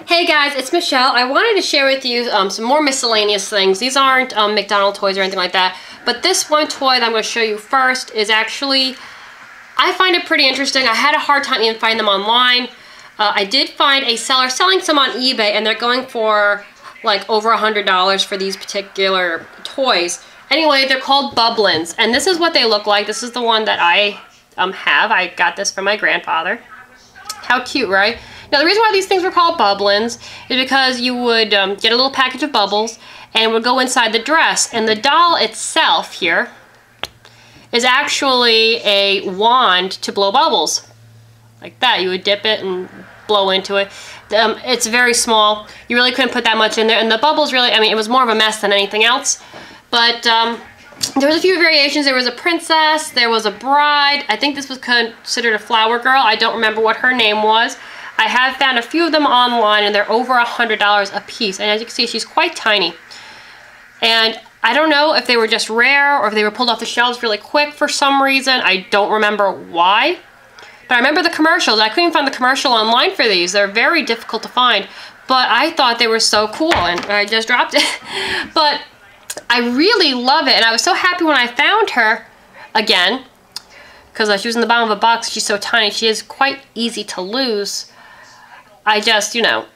Hey guys, it's Michelle. I wanted to share with you some more miscellaneous things. These aren't McDonald's toys or anything like that, but this one toy that I'm going to show you first is actually, I find it pretty interesting. I had a hard time even finding them online. I did find a seller selling some on eBay, and they're going for like over $100 for these particular toys. Anyway, they're called Bubblins, and this is what they look like. This is the one that I have. I got this from my grandfather. How cute, right? Now, the reason why these things were called Bubblins is because you would get a little package of bubbles and it would go inside the dress. And the doll itself here is actually a wand to blow bubbles. Like that. You would dip it and blow into it. It's very small. You really couldn't put that much in there. And the bubbles really, I mean, it was more of a mess than anything else. But there was a few variations. There was a princess. There was a bride. I think this was considered a flower girl. I don't remember what her name was. I have found a few of them online, and they're over $100 a piece. And as you can see, she's quite tiny. And I don't know if they were just rare or if they were pulled off the shelves really quick for some reason. I don't remember why. But I remember the commercials. I couldn't find the commercial online for these. They're very difficult to find. But I thought they were so cool, and I just dropped it. But I really love it, and I was so happy when I found her again. Because she was in the bottom of a box. She's so tiny. She is quite easy to lose. I just, you know,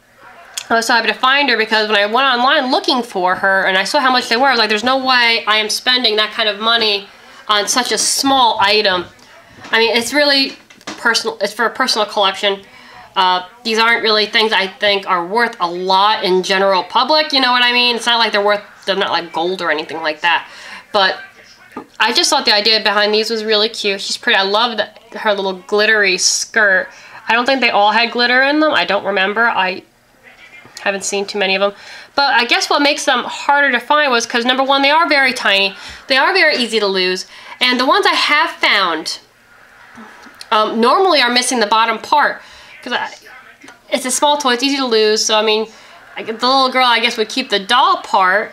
I was so happy to find her because when I went online looking for her and I saw how much they were, I was like, there's no way I am spending that kind of money on such a small item. I mean, it's really personal. It's for a personal collection. These aren't really things I think are worth a lot in general public, you know what I mean? It's not like they're not like gold or anything like that. But I just thought the idea behind these was really cute. She's pretty. I love her little glittery skirt. I don't think they all had glitter in them. I don't remember. I haven't seen too many of them. But I guess what makes them harder to find was because, number one, they are very tiny. They are very easy to lose. And the ones I have found normally are missing the bottom part. Because it's a small toy. It's easy to lose. So, I mean, the little girl, I guess, would keep the doll part.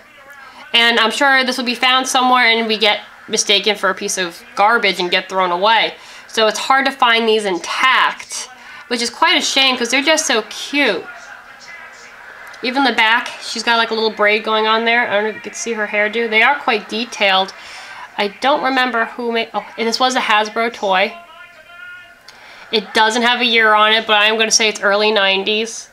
And I'm sure this will be found somewhere and we get mistaken for a piece of garbage and get thrown away. So it's hard to find these intact, which is quite a shame because they're just so cute. Even the back, she's got like a little braid going on there. I don't know if you can see her hairdo. They are quite detailed. I don't remember who made... Oh, and this was a Hasbro toy. It doesn't have a year on it, but I'm going to say it's early 90s.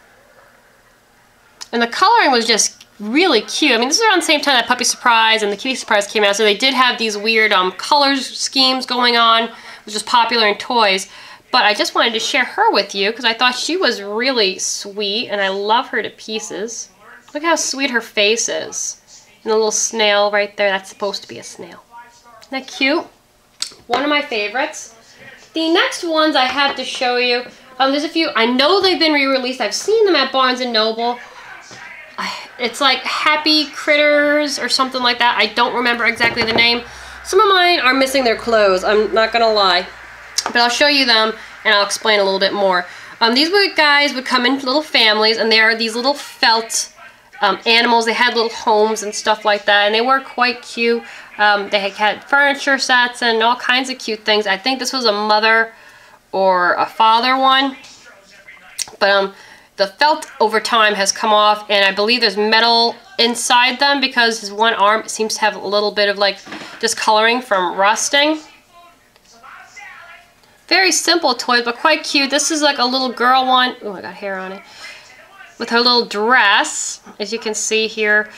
And the coloring was just really cute. I mean, this is around the same time that Puppy Surprise and the Kitty Surprise came out, so they did have these weird color schemes going on, which was popular in toys. But I just wanted to share her with you because I thought she was really sweet, and I love her to pieces. Look how sweet her face is. And the little snail right there, that's supposed to be a snail. Isn't that cute? One of my favorites. The next ones I have to show you, there's a few, I know they've been re-released. I've seen them at Barnes & Noble. It's like Happy Critters or something like that. I don't remember exactly the name. Some of mine are missing their clothes, I'm not gonna lie. But I'll show you them and I'll explain a little bit more. These guys would come in little families, and they are these little felt animals. They had little homes and stuff like that, and they were quite cute. They had furniture sets and all kinds of cute things. I think this was a mother or a father one. But the felt over time has come off, and I believe there's metal inside them because his one arm seems to have a little bit of like discoloring from rusting. Very simple toy, but quite cute. This is like a little girl one. Oh, I got hair on it. With her little dress, as you can see here.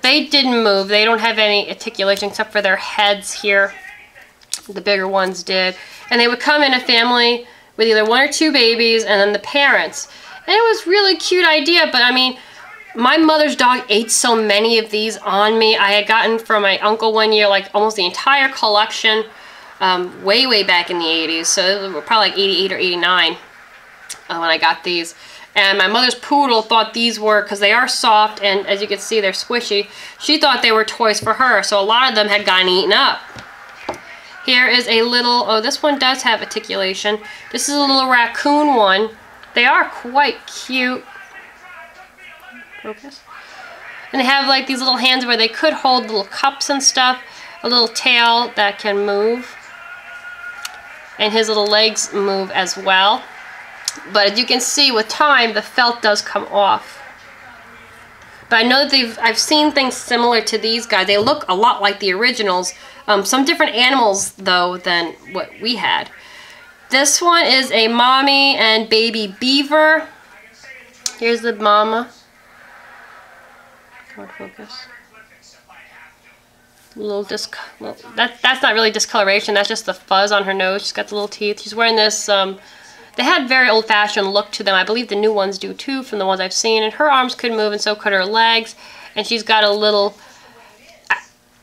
They didn't move. They don't have any articulation except for their heads here. The bigger ones did. And they would come in a family with either one or two babies and then the parents. And it was really cute idea, but I mean, my mother's dog ate so many of these on me. I had gotten from my uncle one year, like almost the entire collection. Way back in the 80s, so it was probably like 88 or 89 when I got these. And my mother's poodle thought these were, because they are soft and as you can see they're squishy, she thought they were toys for her, so a lot of them had gotten eaten up. Here is a little, oh, this one does have articulation. This is a little raccoon one. They are quite cute. Focus. And they have like these little hands where they could hold little cups and stuff. A little tail that can move. And his little legs move as well. But as you can see, with time, the felt does come off. But I know that I've seen things similar to these guys. They look a lot like the originals. Some different animals, though, than what we had. This one is a mommy and baby beaver. Here's the mama. Come on, focus. That's not really discoloration. That's just the fuzz on her nose. She's got the little teeth. She's wearing this. They had very old-fashioned look to them. I believe the new ones do too, from the ones I've seen. And her arms could move, and so could her legs. And she's got a little.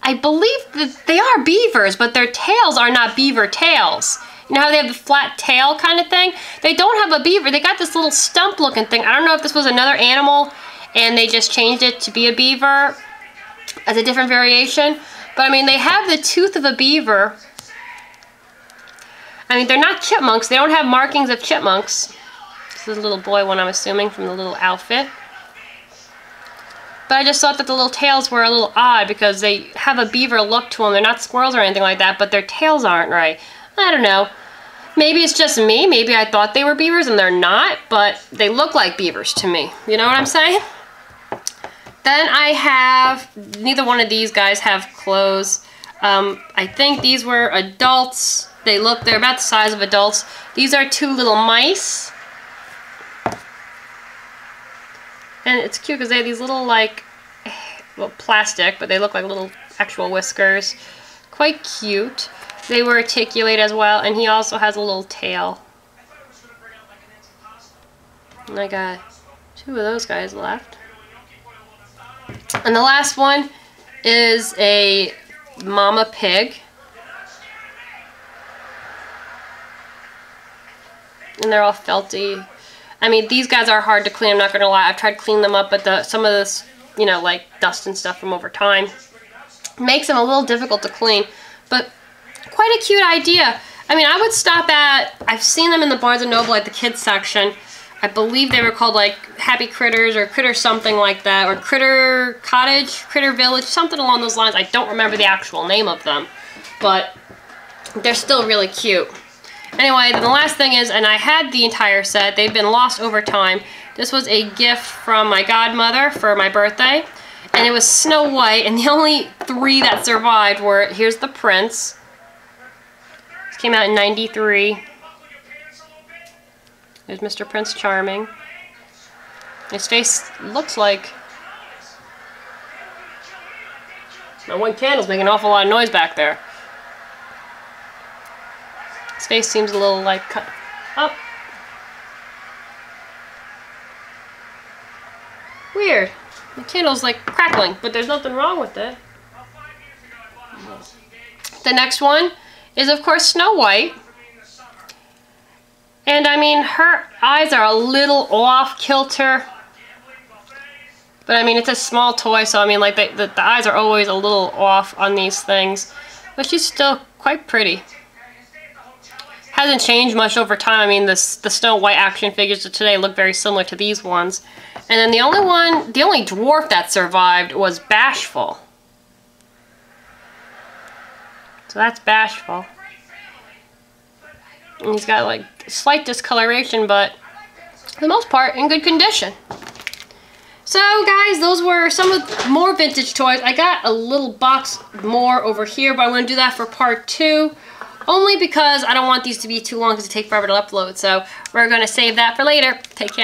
I believe that they are beavers, but their tails are not beaver tails. You know how they have the flat tail kind of thing? They don't have a beaver. They got this little stump-looking thing. I don't know if this was another animal, and they just changed it to be a beaver as a different variation. But I mean, they have the tooth of a beaver. I mean, they're not chipmunks. They don't have markings of chipmunks. This is a little boy one, I'm assuming, from the little outfit. But I just thought that the little tails were a little odd because they have a beaver look to them. They're not squirrels or anything like that, but their tails aren't right. I don't know. Maybe it's just me. Maybe I thought they were beavers and they're not, but they look like beavers to me. You know what I'm saying? Then I have, neither one of these guys have clothes. I think these were adults. They're about the size of adults. These are two little mice. And it's cute because they have these little, like, well, plastic, but they look like little actual whiskers. Quite cute. They were articulate as well, and he also has a little tail. And I got two of those guys left. And the last one is a mama pig. And they're all felty. I mean, these guys are hard to clean, I'm not going to lie. I've tried to clean them up, but some of this, you know, like dust and stuff from over time makes them a little difficult to clean. But quite a cute idea. I mean, I would stop at, I've seen them in the Barnes & Noble, like the kids section. I believe they were called like Happy Critters or Critter something like that, or Critter Cottage, Critter Village, something along those lines. I don't remember the actual name of them, but they're still really cute. Anyway, the last thing is, and I had the entire set, they've been lost over time. This was a gift from my godmother for my birthday, and it was Snow White, and the only three that survived were, here's the Prince. This came out in '93. There's Mr. Prince Charming. His face looks like... Now one candle's making an awful lot of noise back there. His face seems a little like cut up. Weird. The candle's like crackling, but there's nothing wrong with it. The next one is, of course, Snow White. And I mean, her eyes are a little off kilter. But I mean, it's a small toy, so I mean, like, the eyes are always a little off on these things. But she's still quite pretty. Hasn't changed much over time. I mean, the Snow White action figures of today look very similar to these ones. And then the only dwarf that survived was Bashful. So that's Bashful. And he's got like slight discoloration, but for the most part in good condition. So guys, those were some of more vintage toys. I got a little box more over here, but I'm going to do that for part 2. Only because I don't want these to be too long because it takes forever to upload. So we're going to save that for later. Take care.